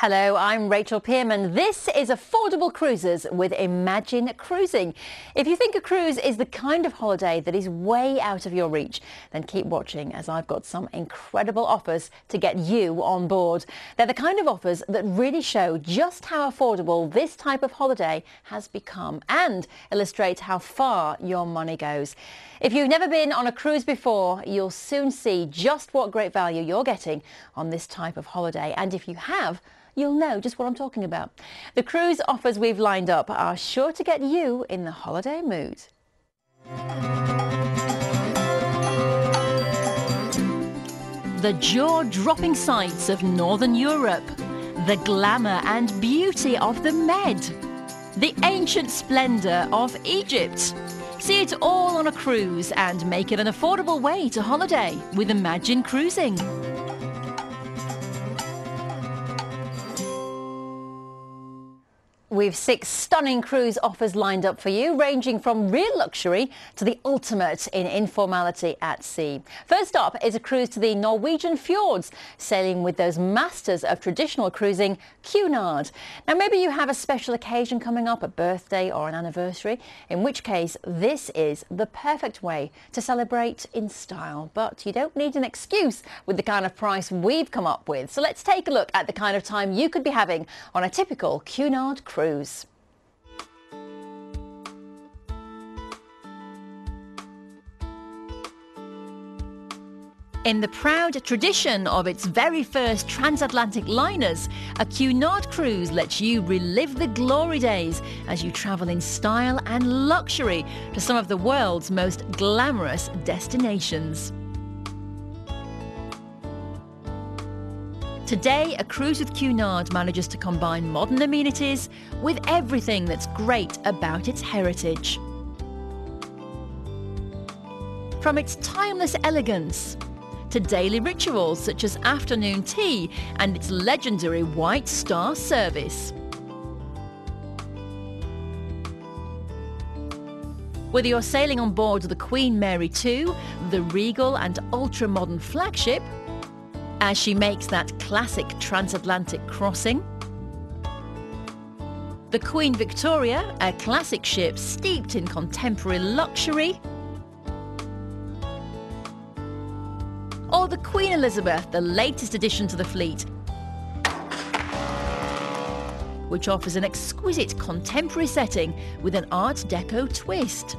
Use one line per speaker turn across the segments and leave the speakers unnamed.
Hello, I'm Rachel Pearman. This is Affordable Cruises with Imagine Cruising. If you think a cruise is the kind of holiday that is way out of your reach, then keep watching as I've got some incredible offers to get you on board. They're the kind of offers that really show just how affordable this type of holiday has become and illustrate how far your money goes. If you've never been on a cruise before, you'll soon see just what great value you're getting on this type of holiday. And if you have, you'll know just what I'm talking about. The cruise offers we've lined up are sure to get you in the holiday mood. The jaw-dropping sights of Northern Europe, the glamour and beauty of the Med, the ancient splendour of Egypt. See it all on a cruise and make it an affordable way to holiday with Imagine Cruising. We've 6 stunning cruise offers lined up for you, ranging from real luxury to the ultimate in informality at sea. First up is a cruise to the Norwegian fjords, sailing with those masters of traditional cruising, Cunard. Now, maybe you have a special occasion coming up, a birthday or an anniversary, in which case this is the perfect way to celebrate in style. But you don't need an excuse with the kind of price we've come up with. So let's take a look at the kind of time you could be having on a typical Cunard cruise. In the proud tradition of its very first transatlantic liners, a Cunard cruise lets you relive the glory days as you travel in style and luxury to some of the world's most glamorous destinations. Today, a cruise with Cunard manages to combine modern amenities with everything that's great about its heritage. From its timeless elegance to daily rituals such as afternoon tea and its legendary White Star service. Whether you're sailing on board the Queen Mary II, the regal and ultra-modern flagship, as she makes that classic transatlantic crossing, the Queen Victoria, a classic ship steeped in contemporary luxury, or the Queen Elizabeth, the latest addition to the fleet, which offers an exquisite contemporary setting with an Art Deco twist.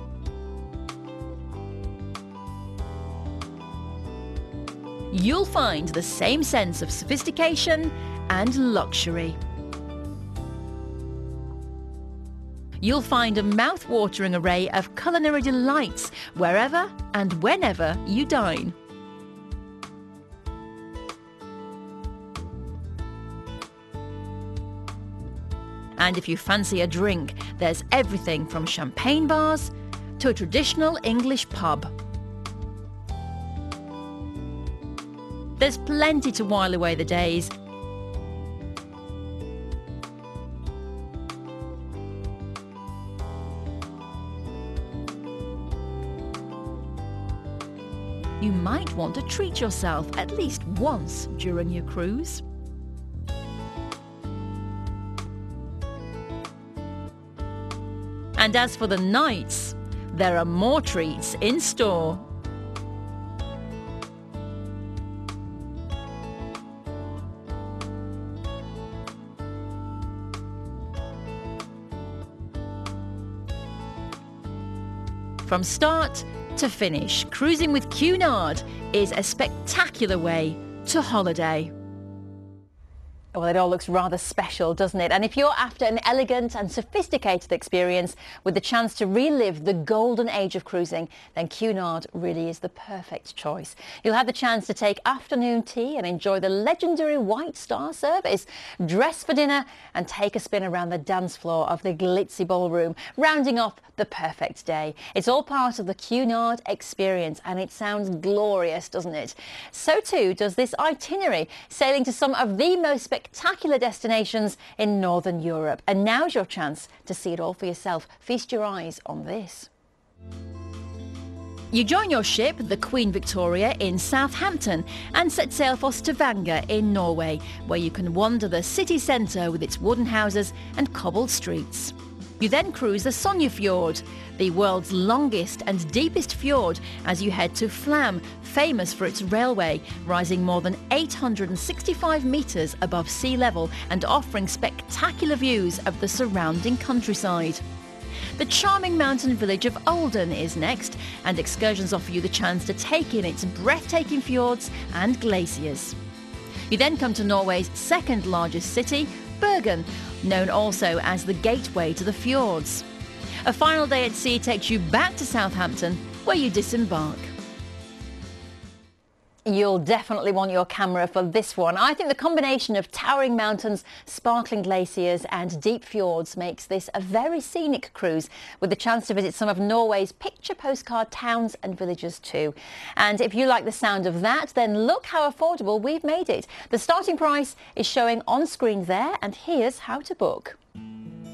You'll find the same sense of sophistication and luxury. You'll find a mouth-watering array of culinary delights wherever and whenever you dine. And if you fancy a drink, there's everything from champagne bars to a traditional English pub. There's plenty to while away the days. You might want to treat yourself at least once during your cruise. And as for the nights, there are more treats in store. From start to finish, cruising with Cunard is a spectacular way to holiday. Well, it all looks rather special, doesn't it? And if you're after an elegant and sophisticated experience with the chance to relive the golden age of cruising, then Cunard really is the perfect choice. You'll have the chance to take afternoon tea and enjoy the legendary White Star service, dress for dinner and take a spin around the dance floor of the glitzy ballroom, rounding off the perfect day. It's all part of the Cunard experience and it sounds glorious, doesn't it? So too does this itinerary, sailing to some of the most spectacular destinations in Northern Europe. And now's your chance to see it all for yourself. Feast your eyes on this. You join your ship, the Queen Victoria, in Southampton and set sail for Stavanger in Norway, where you can wander the city centre with its wooden houses and cobbled streets. You then cruise the Sognefjord, the world's longest and deepest fjord, as you head to Flam, famous for its railway, rising more than 865 metres above sea level and offering spectacular views of the surrounding countryside. The charming mountain village of Olden is next, and excursions offer you the chance to take in its breathtaking fjords and glaciers. You then come to Norway's second largest city, Bergen, known also as the gateway to the fjords. A final day at sea takes you back to Southampton, where you disembark. You'll definitely want your camera for this one. I think the combination of towering mountains, sparkling glaciers and deep fjords makes this a very scenic cruise, with the chance to visit some of Norway's picture postcard towns and villages too. And if you like the sound of that, then look how affordable we've made it. The starting price is showing on screen there, and here's how to book.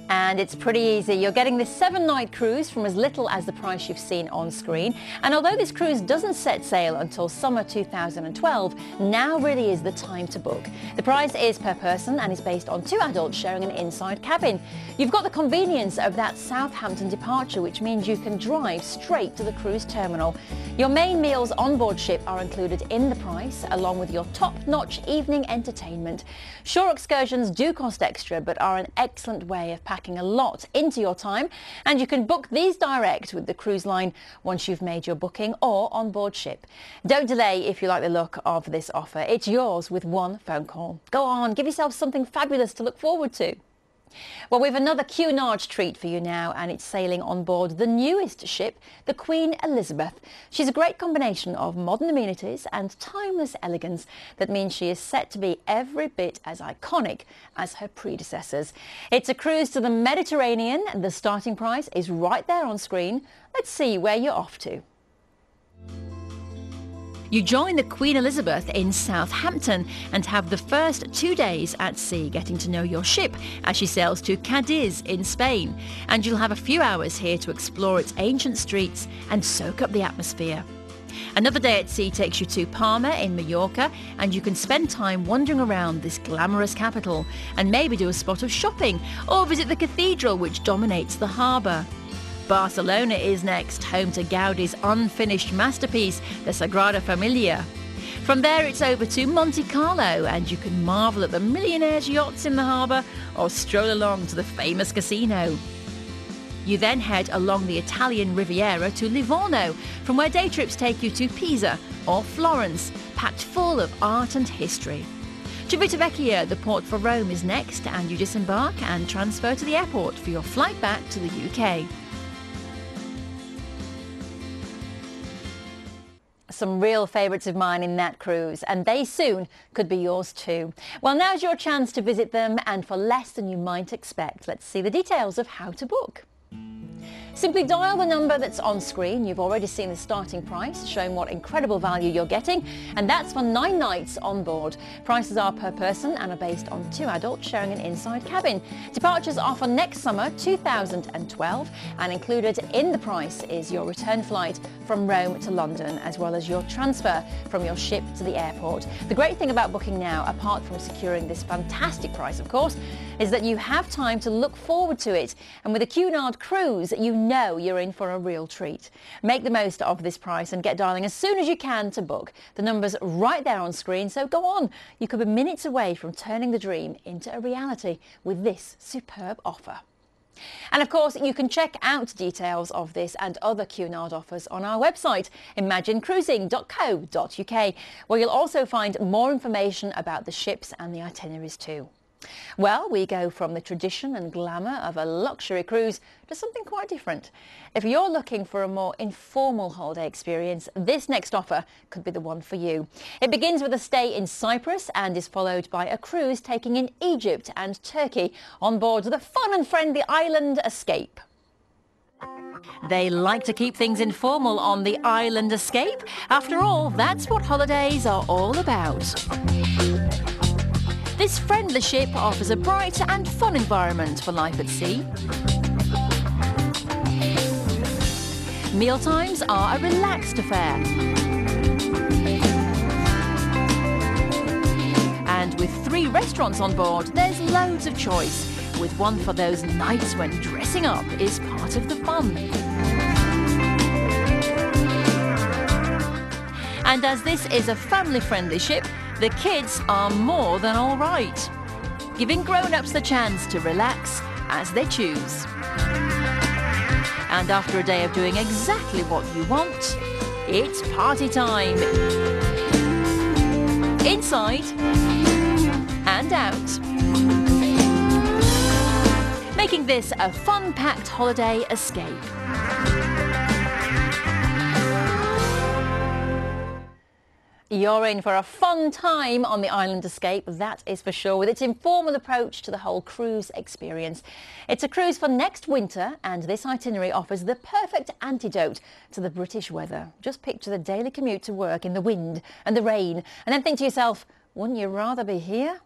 And it's pretty easy. You're getting this 7-night cruise from as little as the price you've seen on screen. And although this cruise doesn't set sail until summer 2012, now really is the time to book. The price is per person and is based on 2 adults sharing an inside cabin. You've got the convenience of that Southampton departure, which means you can drive straight to the cruise terminal. Your main meals on board ship are included in the price, along with your top-notch evening entertainment. Shore excursions do cost extra, but are an excellent way of packing a lot into your time, and you can book these direct with the cruise line once you've made your booking or on board ship. Don't delay if you like the look of this offer. It's yours with one phone call. Go on, give yourself something fabulous to look forward to. Well, we've another Cunard treat for you now, and it's sailing on board the newest ship, the Queen Elizabeth. She's a great combination of modern amenities and timeless elegance that means she is set to be every bit as iconic as her predecessors. It's a cruise to the Mediterranean, and the starting price is right there on screen. Let's see where you're off to. You join the Queen Elizabeth in Southampton and have the first 2 days at sea getting to know your ship as she sails to Cadiz in Spain. And you'll have a few hours here to explore its ancient streets and soak up the atmosphere. Another day at sea takes you to Palma in Mallorca, and you can spend time wandering around this glamorous capital and maybe do a spot of shopping or visit the cathedral which dominates the harbour. Barcelona is next, home to Gaudi's unfinished masterpiece, the Sagrada Familia. From there it's over to Monte Carlo, and you can marvel at the millionaires' yachts in the harbour or stroll along to the famous casino. You then head along the Italian Riviera to Livorno, from where day trips take you to Pisa or Florence, packed full of art and history. Civitavecchia, the port for Rome, is next, and you disembark and transfer to the airport for your flight back to the UK. Some real favourites of mine in that cruise, and they soon could be yours too. Well, now's your chance to visit them, and for less than you might expect. Let's see the details of how to book. Simply dial the number that's on screen. You've already seen the starting price, showing what incredible value you're getting, and that's for 9 nights on board. Prices are per person and are based on 2 adults sharing an inside cabin. Departures are for next summer 2012, and included in the price is your return flight from Rome to London, as well as your transfer from your ship to the airport. The great thing about booking now, apart from securing this fantastic price of course, is that you have time to look forward to it, and with a Cunard cruise you know you're in for a real treat. Make the most of this price and get dialing as soon as you can to book. The number's right there on screen, so go on. You could be minutes away from turning the dream into a reality with this superb offer. And of course, you can check out details of this and other Cunard offers on our website, imaginecruising.co.uk, where you'll also find more information about the ships and the itineraries too. Well, we go from the tradition and glamour of a luxury cruise to something quite different. If you're looking for a more informal holiday experience, this next offer could be the one for you. It begins with a stay in Cyprus and is followed by a cruise taking in Egypt and Turkey on board the fun and friendly Island Escape. They like to keep things informal on the Island Escape. After all, that's what holidays are all about. This friendly ship offers a bright and fun environment for life at sea. Mealtimes are a relaxed affair. And with 3 restaurants on board, there's loads of choice, with one for those nights when dressing up is part of the fun. And as this is a family-friendly ship, the kids are more than all right, giving grown-ups the chance to relax as they choose. And after a day of doing exactly what you want, it's party time. Inside and out. Making this a fun-packed holiday escape. You're in for a fun time on the Island Escape, that is for sure, with its informal approach to the whole cruise experience. It's a cruise for next winter, and this itinerary offers the perfect antidote to the British weather. Just picture the daily commute to work in the wind and the rain, and then think to yourself, wouldn't you rather be here?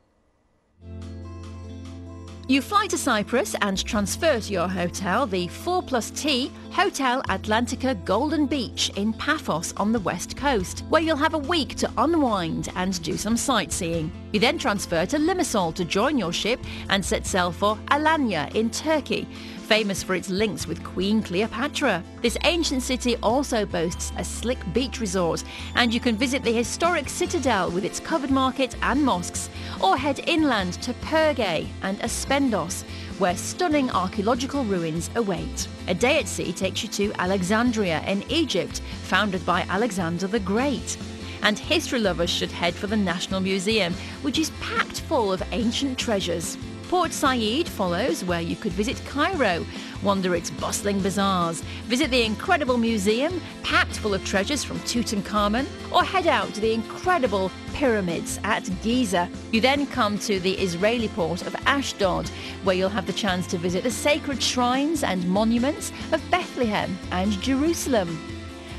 You fly to Cyprus and transfer to your hotel, the 4+T Hotel Atlantica Golden Beach in Paphos on the west coast, where you'll have a week to unwind and do some sightseeing. You then transfer to Limassol to join your ship and set sail for Alanya in Turkey, famous for its links with Queen Cleopatra. This ancient city also boasts a slick beach resort, and you can visit the historic citadel with its covered market and mosques, or head inland to Perge and Aspendos, where stunning archaeological ruins await. A day at sea takes you to Alexandria in Egypt, founded by Alexander the Great. And history lovers should head for the National Museum, which is packed full of ancient treasures. Port Said follows, where you could visit Cairo, wander its bustling bazaars, visit the incredible museum packed full of treasures from Tutankhamun, or head out to the incredible pyramids at Giza. You then come to the Israeli port of Ashdod, where you'll have the chance to visit the sacred shrines and monuments of Bethlehem and Jerusalem.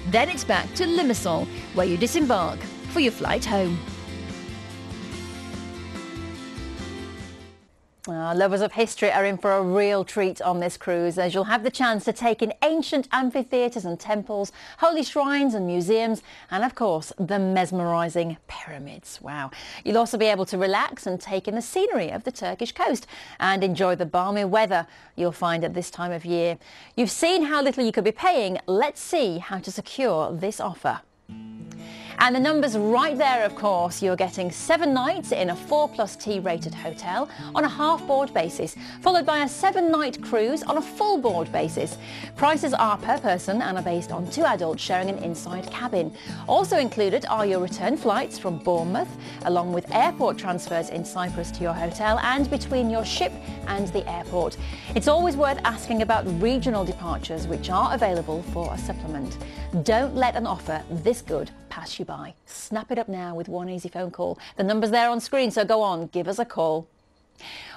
Then it's back to Limassol, where you disembark for your flight home. Lovers of history are in for a real treat on this cruise, as you'll have the chance to take in ancient amphitheatres and temples, holy shrines and museums, and of course the mesmerising pyramids. Wow. You'll also be able to relax and take in the scenery of the Turkish coast and enjoy the balmy weather you'll find at this time of year. You've seen how little you could be paying. Let's see how to secure this offer. And the number's right there, of course. You're getting 7 nights in a 4+T rated hotel on a half-board basis, followed by a 7-night cruise on a full-board basis. Prices are per person and are based on 2 adults sharing an inside cabin. Also included are your return flights from Bournemouth, along with airport transfers in Cyprus to your hotel and between your ship and the airport. It's always worth asking about regional departures, which are available for a supplement. Don't let an offer this good pass you by. Snap it up now with one easy phone call. The number's there on screen, so go on, give us a call.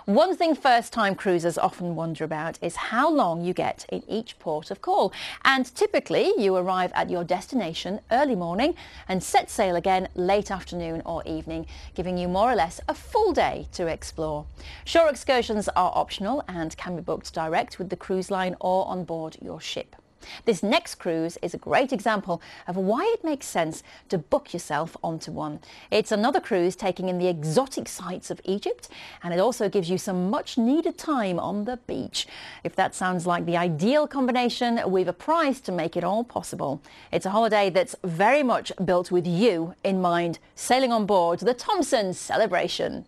One thing first-time cruisers often wonder about is how long you get in each port of call. And typically you arrive at your destination early morning and set sail again late afternoon or evening, giving you more or less a full day to explore. Shore excursions are optional and can be booked direct with the cruise line or on board your ship. This next cruise is a great example of why it makes sense to book yourself onto one. It's another cruise taking in the exotic sights of Egypt, and it also gives you some much needed time on the beach. If that sounds like the ideal combination, we've a price to make it all possible. It's a holiday that's very much built with you in mind, sailing on board the Thomson Celebration.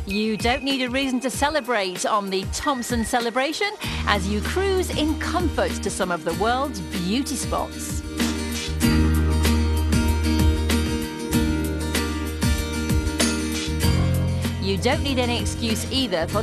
You don't need a reason to celebrate on the Thomson Celebration as you cruise in comfort to some of the world's beauty spots. You don't need any excuse either for